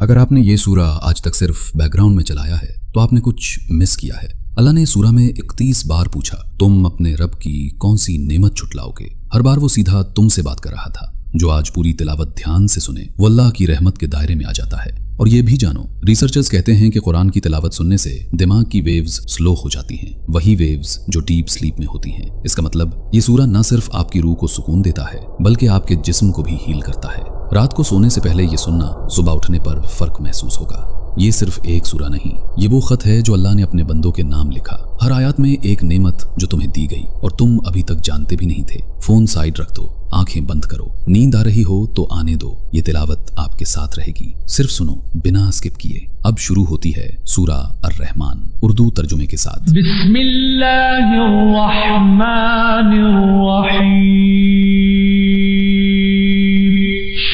اگر آپ نے یہ سورہ آج تک صرف بیک گراؤنڈ میں چلایا ہے تو آپ نے کچھ مس کیا ہے۔ اللہ نے سورہ میں 31 بار پوچھا تم اپنے رب کی کون سی نعمت چھٹلاؤ گے۔ ہر بار وہ سیدھا تم سے بات کر رہا تھا۔ جو آج پوری تلاوت دھیان سے سنے وہ اللہ کی رحمت کے دائرے میں آ جاتا ہے۔ اور یہ بھی جانو، ریسرچرز کہتے ہیں کہ قرآن کی تلاوت سننے سے دماغ کی ویوز سلو ہو جاتی ہیں، وہی ویوز جو ڈیپ سلیپ میں ہوتی ہیں۔ اس کا مطلب یہ سورہ نہ صرف آپ کی روح کو سکون دیتا ہے بلکہ آپ کے جسم کو بھی ہیل کرتا ہے۔ رات کو سونے سے پہلے یہ سننا، صبح اٹھنے پر فرق محسوس ہوگا۔ یہ صرف ایک سورہ نہیں، یہ وہ خط ہے جو اللہ نے اپنے بندوں کے نام لکھا۔ ہر آیات میں ایک نعمت جو تمہیں دی گئی اور تم ابھی تک جانتے بھی نہیں تھے۔ فون سائیڈ رکھ دو، آنکھیں بند کرو، نیند آ رہی ہو تو آنے دو، یہ تلاوت آپ کے ساتھ رہے گی۔ صرف سنو بنا اسکپ کیے۔ اب شروع ہوتی ہے سورہ الرحمن، اردو ترجمے کے ساتھ۔ بسم اللہ الرحمن الرحیم۔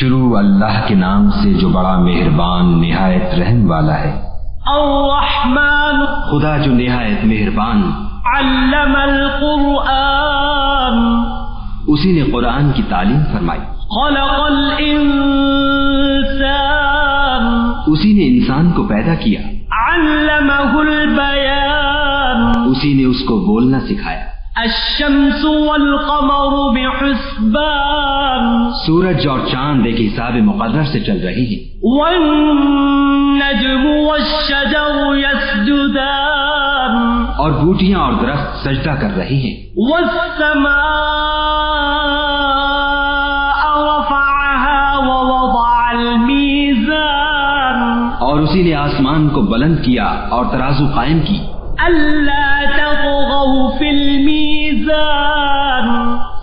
شروع اللہ کے نام سے جو بڑا مہربان نہایت رحم والا ہے۔ الرحمن، خدا جو نہایت مہربان، علم القرآن، اسی نے قرآن کی تعلیم فرمائی۔ خلق الانسان، اسی نے انسان کو پیدا کیا۔ علمہ البیان، اسی نے اس کو بولنا سکھایا۔ الشمس والقمر بحسبان، سورج اور چاند ایک حساب مقرر سے چل رہی ہیں۔ والنجم والشجر یسجدان، اور بوٹیاں اور درخت سجدہ کر رہی ہیں۔ والسماء رفعها ووضع الميزان، اور اسی نے آسمان کو بلند کیا اور ترازو قائم کی۔ ألا تطغوا في الميزان،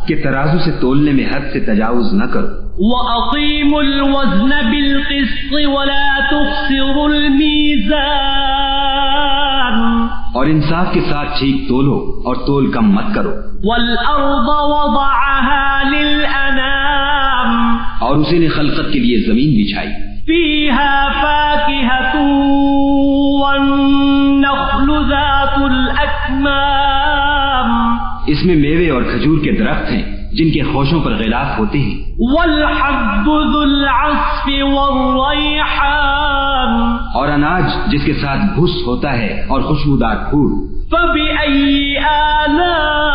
کہ ترازو سے تولنے میں حد سے تجاوز نہ کرو۔ وأقيموا الوزن بالقسط ولا تخسروا الميزان، اور انصاف کے ساتھ ٹھیک تولو اور تول کم مت کرو۔ والأرض وضعها للأنام، اور اسی نے خلقت کے لیے زمین بچھائی۔ فيها فاكهة والنخل ذات الأكمام، اس میں میوے اور کھجور کے درخت ہیں جن کے خوشوں پر غلاف ہوتے ہیں۔ والحب ذو العصف والريحان، اور اناج جس کے ساتھ بھس ہوتا ہے اور خوشبودار پھول۔ فبأي آلاء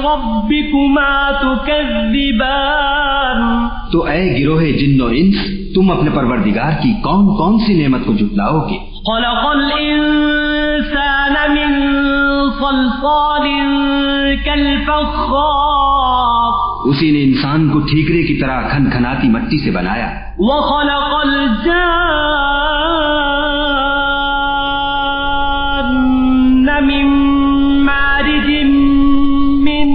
ربكما تكذبان، تو اے گروہ جن و انس، تم اپنے پروردگار کی کون کون سی نعمت کو جھٹلاؤ گے؟ خلق الإنسان من صلصال كالفخار، اسی نے انسان کو ٹھیکرے کی طرح کھن کھناتی مٹی سے بنایا۔ وخلق الجان من مارج من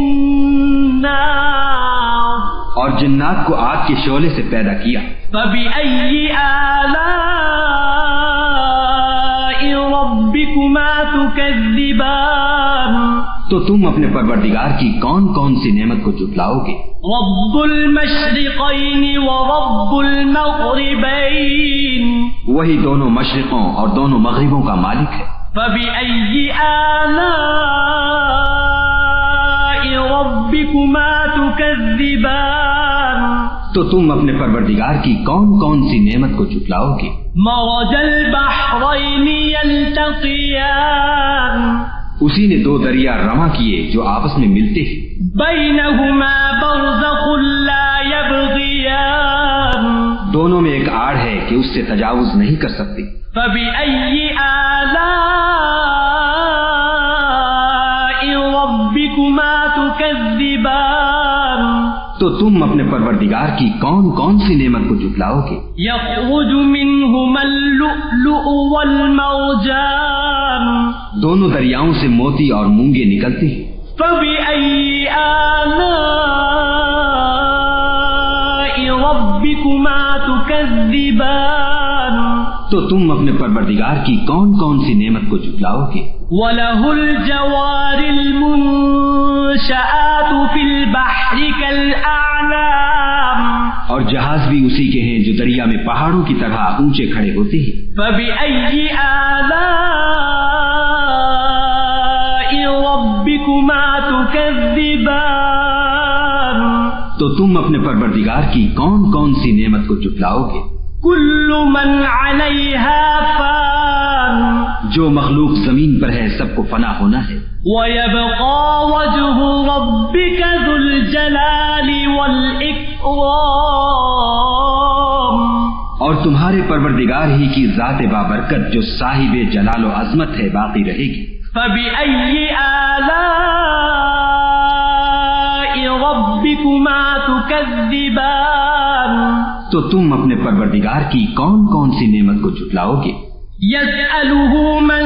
نار، اور جنات کو آگ کے شعلے سے پیدا کیا۔ فبأي آلاء ربكما تكذبان، تو تم اپنے پروردگار کی کون کون سی نعمت کو جھٹلاؤ گے؟ رب المشرقين ورب المغربين، وہی دونوں مشرقوں اور دونوں مغربوں کا مالک ہے۔ فبأي آلاء ربكما تكذبان، تو تم اپنے پروردگار کی کون کون سی نعمت کو جھٹلاؤ گے؟ مرج البحرين يلتقيان، اسی نے دو دریا رواں کیے جو آپس میں ملتے ہیں۔ بينهما برزخ لا يبغيان، دونوں میں ایک آڑ ہے کہ اس سے تجاوز نہیں کر سکتے۔ فبأي آلاء ربكما تكذبان، تو تم اپنے پروردگار کی کون کون سی نعمت کو جھٹلاؤ گے؟ يخرج منهما اللؤلؤ والمرجان، دونوں دریاؤں سے موتی اور مونگے نکلتے ہیں۔ فبأي آلاء ربكما تكذبان، تو تم اپنے پروردگار کی کون کون سی نعمت کو جھٹلاؤ گے؟ وله الجوار المنشآت في البحر كالأعلام، اور جہاز بھی اسی کے ہیں جو دریا میں پہاڑوں کی طرح اونچے کھڑے ہوتے ہیں۔ فبأي آلاء ربكما تكذبان، تو تم اپنے پروردگار کی کون کون سی نعمت کو جھٹلاؤ گے؟ كل من عليها فان جو مخلوق زمین پر ہے سب کو فنا ہونا ہے، ويبقى وجه ربك ذو الجلال والإكرام اور تمہارے پروردگار ہی کی ذات بابرکت جو صاحب جلال و عظمت ہے باقی رہے گی۔ فبأي آلاء ربكما تكذبان تو تم اپنے پروردگار کی کون کون سی نعمت کو جھٹلاؤ گے؟ يسأله من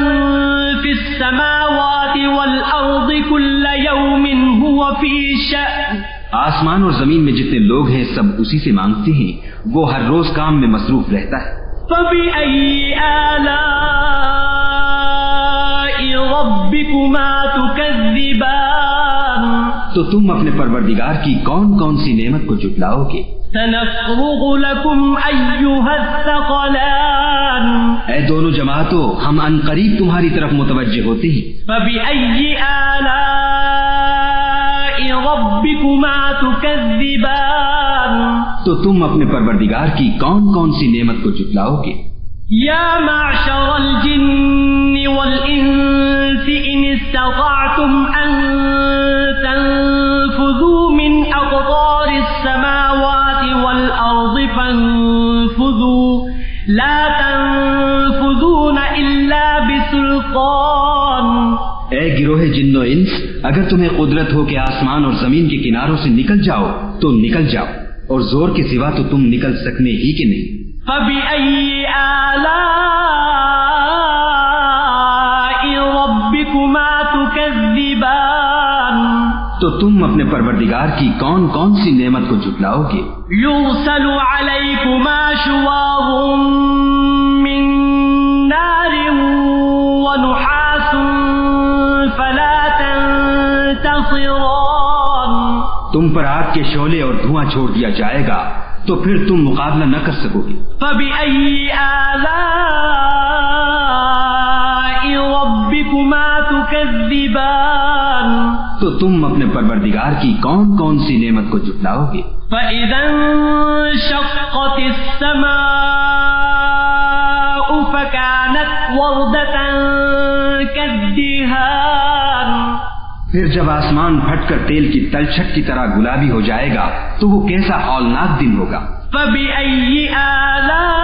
في السماوات والأرض كل يوم هو في شأن آسمان اور زمین میں جتنے لوگ ہیں سب اسی سے مانگتے ہیں، وہ ہر روز کام میں مصروف رہتا ہے۔ فبأي آلاء ربكما تكذبان تو تم اپنے پروردگار کی کون کون سی نعمت کو جھٹلاؤ گے؟ سنفرغ لكم أيها الثقلان اے دونوں جماعتوں، ہم ان قریب تمہاری طرف متوجہ ہوتے ہیں۔ فبأي آلاء ربكما تكذبان تو تم اپنے پروردگار کی کون کون سی نعمت کو جھٹلاؤ گے؟ يا معشر الجن والإنس إن استطعتم أن تنفذوا من أقطار السماوات والأرض فانفذوا لا تنفذون إلا بسلطان اے گروہ جن و انس، اگر تمہیں قدرت ہو کہ آسمان اور زمین کے کناروں سے نکل جاؤ تو نکل جاؤ، اور زور کے سوا تو تم نکل سکنے ہی کہ نہیں۔ فبأي آلاء ربكما تكذبان تو تم اپنے پروردگار کی کون کون سی نعمت کو جھٹلاؤ گے؟ يرسل عليكما شواظ من نار ونحاس فلا تنتصران تم پر آگ کے شعلے اور دھواں چھوڑ دیا جائے گا تو پھر تم مقابلہ نہ کر سکو گے۔ فبأي آلاء ربكما تكذبان تو تم اپنے پروردگار کی کون کون سی نعمت کو جھٹلاؤ گے؟ فإذا انشقت السماء فكانت وردة كالدهان پھر جب آسمان پھٹ کر تیل کی تلچھٹ کی طرح گلابی ہو جائے گا تو وہ کیسا ہولناک دن ہوگا۔ فبأي آلاء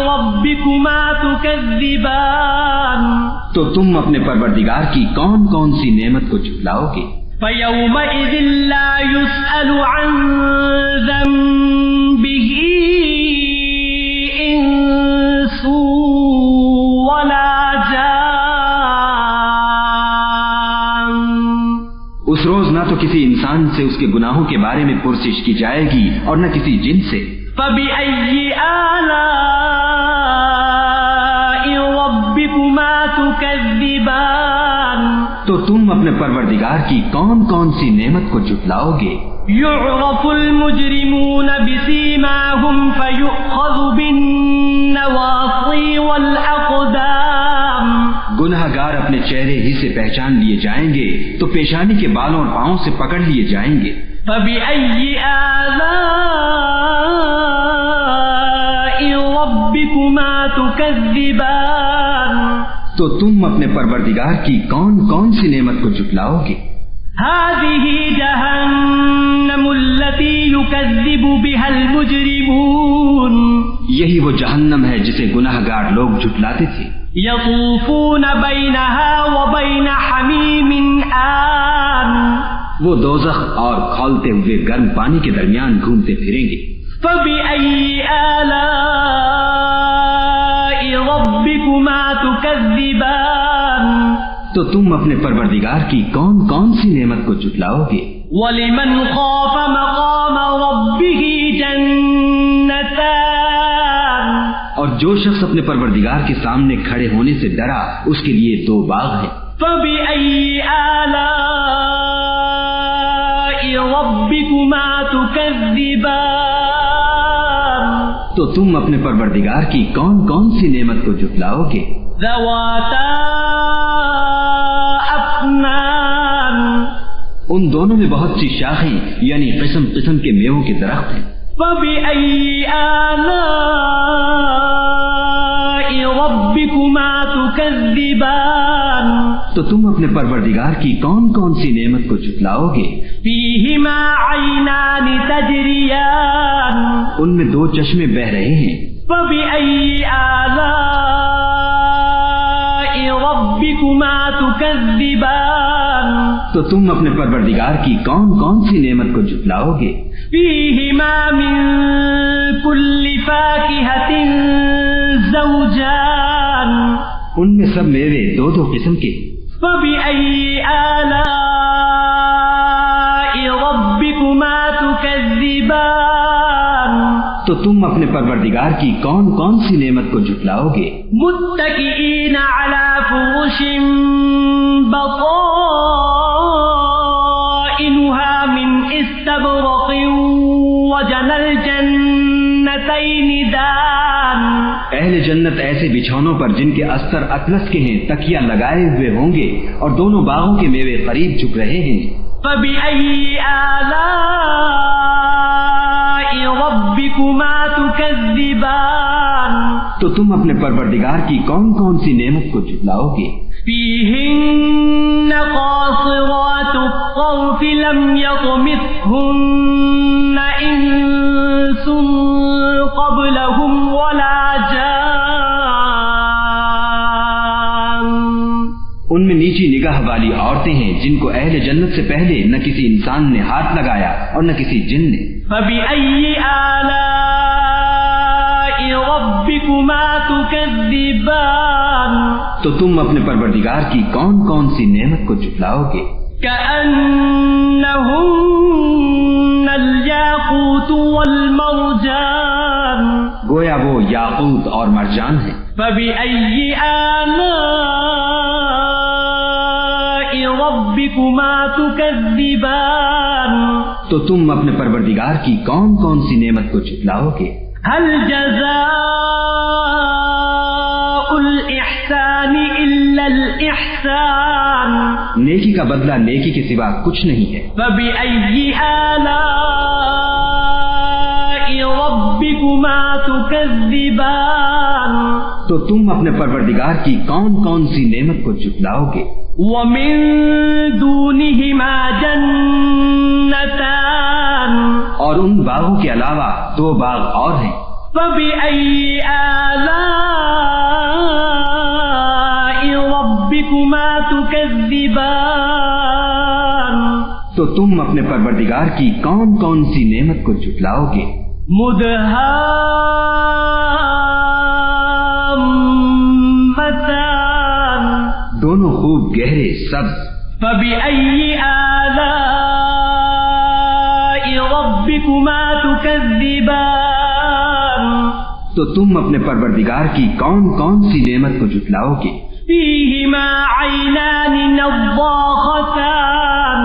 ربكما تكذبان تو تم اپنے پروردگار کی کون کون سی نعمت کو جھٹلاؤ گے؟ فيومئذ لا يسأل عن ذنبه إنس ولا جان اس روز نہ تو کسی انسان سے اس کے گناہوں کے بارے میں پرسش کی جائے گی اور نہ کسی جن سے۔ فبأي آلاء ربكما تكذبان تو تم اپنے پروردگار کی کون کون سی نعمت کو جھٹلاؤ گے؟ يعرف المجرمون بسيماهم فيؤخذ بالنواصي والأقدام گناہ گار اپنے چہرے ہی سے پہچان لیے جائیں گے تو پیشانی کے بالوں اور پاؤں سے پکڑ لیے جائیں گے۔ فبأي آلاء ربكما تكذبان تو تم اپنے پروردگار کی کون کون سی نعمت کو جھٹلاؤ گے؟ هذه جهنم التي يكذب بها المجرمون یہی وہ جہنم ہے جسے گناہ گار لوگ جھٹلاتے تھے۔ يطوفون بينها وبين حميم آن وہ دوزخ اور کھولتے ہوئے گرم پانی کے درمیان گھومتے پھریں گے۔ فبأي آلاء ربكما تكذبان تو تم اپنے پروردگار کی کون کون سی نعمت کو جھٹلاؤ گے؟ ولمن خاف مقام ربه جنتان اور جو شخص اپنے پروردگار کے سامنے کھڑے ہونے سے ڈرا اس کے لیے دو باغ ہیں۔ فبأي آلاء ربكما تكذبان تو تم اپنے پروردگار کی کون کون سی نعمت کو جھٹلاؤ گے؟ ذواتا افنان ان دونوں میں بہت سی شاخیں یعنی قسم قسم کے میووں کے درخت ہیں. فبأي آلاء ربكما تكذبان تو تم اپنے پروردگار کی کون کون سی نعمت کو جھٹلاؤ گے؟ فيهما عينان تجريان ان میں دو چشمے بہہ رہے ہیں. فبأي آلاء ربكما تكذبان تو تم اپنے پروردگار کی کون کون سی نعمت کو جھٹلاؤ گے؟ فيهما من كل فاكهة زوجان ان میں سب میوے دو دو قسم کے. فبأي آلاء ربكما تكذبان تو تم اپنے پروردگار کی کون کون سی نعمت کو جھٹلاؤ گے؟ متكئين على فرش بطائنها من استبرق وجنى الجنتين دان اہل جنت ایسے بچھونوں پر جن کے استر اطلس کے ہیں تکیہ لگائے ہوئے ہوں گے اور دونوں باغوں کے میوے قریب جھک رہے ہیں. فبأي آلاء ربكما تكذبان تو تم اپنے پروردگار کی کون کون سی نعمت کو جھٹلاؤ گے؟ فيهن قاصرات الطرف لم يطمثهن إنس قبلهم ولا جان ان میں نیچی نگاہ والی عورتیں ہیں جن کو اہل جنت سے پہلے نہ کسی انسان نے ہاتھ لگایا اور نہ کسی جن نے. فبأي آلاء ربكما تكذبان تو تم اپنے پروردگار کی کون کون سی نعمت کو جھٹلاؤ گے؟ كأنهن الياقوت والمرجان گویا وہ یاقوت اور مرجان ہیں. فبأي آلاء ربكما تكذبان تو تم اپنے پروردگار کی کون کون سی نعمت کو جھٹلاؤ گے؟ هل جزاء الإحسان إلا الإحسان نیکی کا بدلہ نیکی کے سوا کچھ نہیں ہے. فبأي آلاء ربكما تكذبان تو تم اپنے پروردگار کی کون کون سی نعمت کو جھٹلاؤ گے؟ ومن دونهما جنتان اور ان باغوں کے علاوہ دو باغ اور ہیں. فبأي آلاء ربكما تكذبان تو تم اپنے پروردگار کی کون کون سی نعمت کو جھٹلاؤ گے؟ مدهامتان دونوں خوب گہرے سبز. فبأي آلاء ربكما تكذبان تو تم اپنے پروردگار کی کون کون سی نعمت کو جھٹلاؤ گے؟ فيهما عينان نضاختان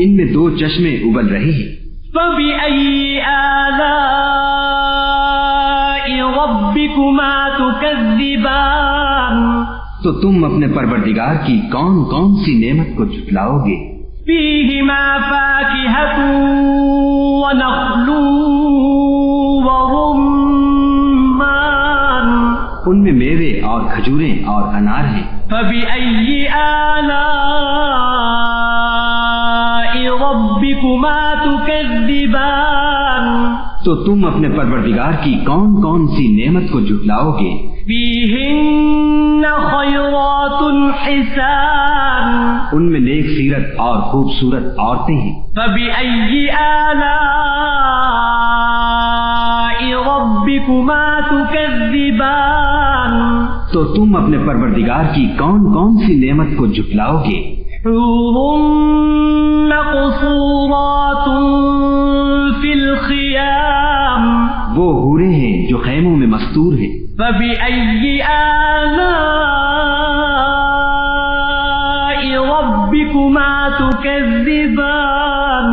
ان میں دو چشمے ابل رہے ہیں. فبأي آلاء ربكما تكذبان تو تم اپنے پروردگار کی کون کون سی نعمت کو جھٹلاؤ گے؟ فيهما فاكهة ونخل ورمان ان میں میوے اور کھجوریں اور انار ہیں. فبأي آلاء ربكما تكذبان تو تم اپنے پروردگار کی کون کون سی نعمت کو جھٹلاؤ گے؟ فيهن خيرات حسان ان میں نیک سیرت اور خوبصورت عورتیں ہیں. فبأي آلاء ربكما تكذبان تو تم اپنے پروردگار کی کون کون سی نعمت کو جھٹلاؤ گے؟ حور مقصورات في الخيام وہ حوریں ہیں جو خیموں میں مستور ہیں. فبأي آلاء ربكما تكذبان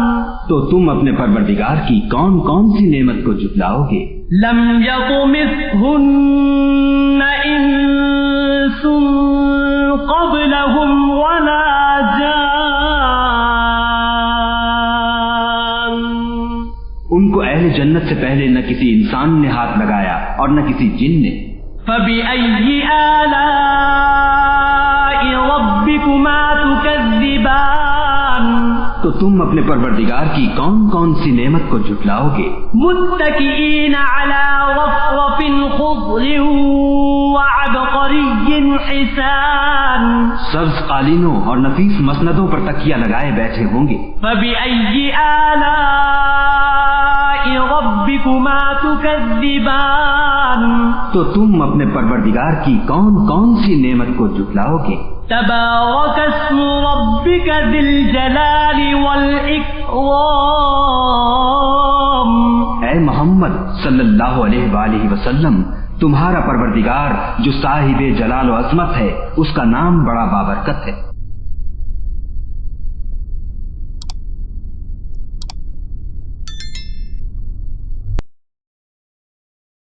تو تم اپنے پروردگار کی کون کون سی نعمت کو جھٹلاؤ گے؟ لم يطمثهن إنس قبلهم ولا جان پہلے نہ کسی انسان نے ہاتھ لگایا اور نہ کسی جن نے. فبأي آلاء ربكما تكذبان تو تم اپنے پروردگار کی کون کون سی نعمت کو جھٹلاؤ گے؟ متكئين على رفرف خضر وعبقري حسان سبز قالینوں اور نفیس مسندوں پر تکیہ لگائے بیٹھے ہوں گے. فبأي آلاء ربكما تكذبان تو تم اپنے پروردگار کی کون کون سی نعمت کو جھٹلاؤ گے؟ تبارك اسم ربك ذي الجلال والإكرام. اے محمد صلی اللہ علیہ وآلہ وسلم، تمہارا پروردگار جو صاحب جلال و عظمت ہے، اس کا نام بڑا بابرکت ہے.